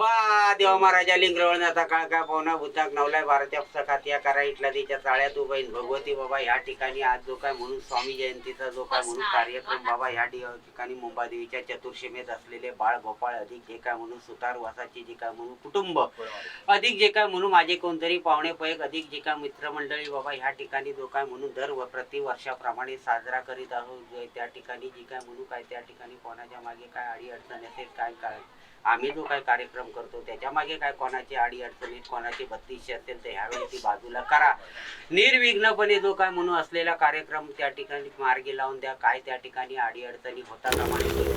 बा देवा महाराजा लिंगरवळणाचा काळ काय पाहुणा भूताक नवलाय भारत्या सखातिया करा इटला तिच्या चाळ्यात उभाईन भगवती बाबा ह्या ठिकाणी आज जो काय म्हणून स्वामी जयंतीचा जो काय म्हणून कार्यक्रम बाबा ह्या ठिकाणी मुंबादेवीच्या चतुर्शीमेत असलेले बाळ गोपाळ अधिक जे काय म्हणून सुतार वासाची जे काय म्हणून कुटुंब अधिक जे काय म्हणून माझे कोणतरी पाहुणे पैक अधिक जे काय मित्रमंडळी बाबा ह्या ठिकाणी जो काय म्हणून दर प्रतिवर्षाप्रमाणे साजरा करीत आहोत त्या ठिकाणी जी काय म्हणून काय त्या ठिकाणी कोणाच्या मागे काय अडी अडचण असेल काय काय आम्ही जो काय कार्यक्रम करतो त्याच्या मागे काय कोणाची अडी अडचणीत कोणाची बत्तीसशे असेल तर ह्यावेळी ती बाजूला करा. निर्विघ्नपणे जो काय म्हणून असलेला कार्यक्रम त्या ठिकाणी मार्गी लावून द्या. काय त्या ठिकाणी अडी अडचणी होता कामा नये.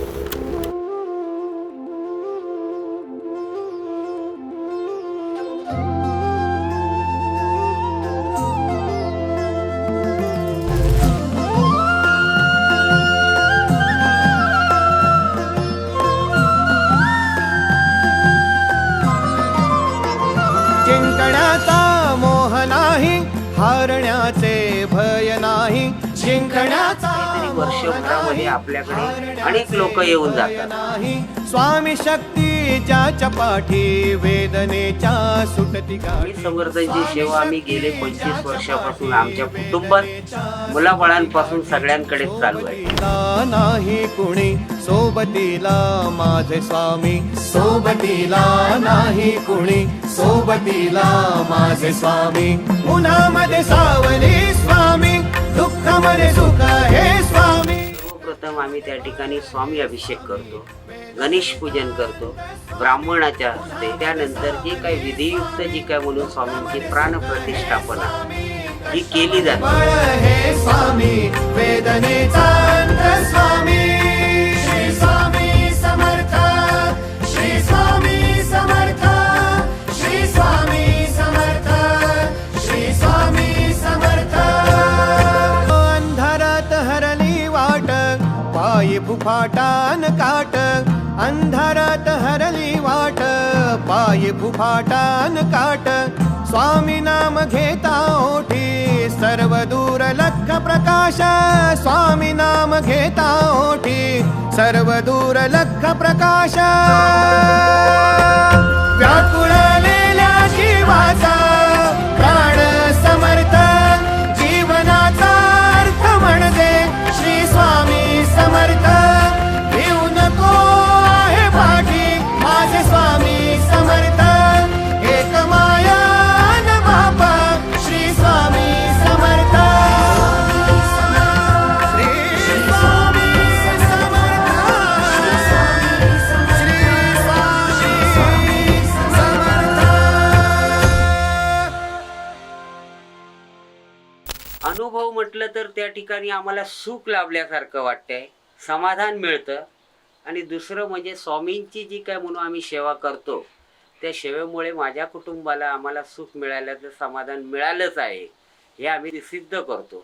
जिंकण्याचा मोह नाही, हारण्याचे भय नाही. जिंकण्याचा वर्षभरामध्ये आपल्याकडे अनेक लोक येऊन जातात. नाही. स्वामी शक्ती ज्याच्या पाठी वेदनेच्या सुटती स्वामी समर्थांची सेवा आम्ही गेले 25 वर्षापासून आमच्या कुटुंबात मुलाबाळांपासून सगळ्यांकडे चालू आहे. नाही कुणी सोबतीला माझे स्वामी, सोबतीला नाही कुणी सोबतीला माझे स्वामी. उन्हामध्ये सावली स्वामी, दुःखामध्ये सुख हे स्वामी. सर्वप्रथम आम्ही त्या ठिकाणी स्वामी अभिषेक करतो, गणेश पूजन करतो ब्राह्मणाच्या हस्ते. त्यानंतर जे काही विधियुक्त जी काय म्हणून स्वामींची प्राण प्रतिष्ठापना ही केली जाते. हे स्वामी वेदनेचा अंत स्वामी. श्री स्वामी समर्थ, श्री स्वामी समर्थ, श्री स्वामी समर्थ, श्री स्वामी समर्थ. अंधारात हरली वाट, पायी फुफाटान काट. अंधारात हरली वाट, पायी फुफाटान काट. स्वामी नाम घेता ओठी, सर्व दूर लख प्रकाश. स्वामी नाम घेता ओठी, सर्व दूर लख प्रकाश. व्याकुळलेल्या जीवाचा प्राण समर्थ, जीवनाचा अर्थ म्हणजे श्री स्वामी समर्थ. भिऊ नको आहे पाठी माझे स्वामी समर्थ. एक माया न बापा श्री स्वामी समर्थ. श्री स्वामी समर्थ, श्री स्वामी समर्थ. अनुभव म्हटलं तर त्या ठिकाणी आम्हाला सुख लाभल्यासारखं वाटतंय, समाधान मिळतं. आणि दुसरं म्हणजे स्वामींची जी काय म्हणून आम्ही सेवा करतो त्या सेवेमुळे माझ्या कुटुंबाला आम्हाला सुख मिळाल्याचं समाधान मिळालंच आहे हे आम्ही सिद्ध करतो.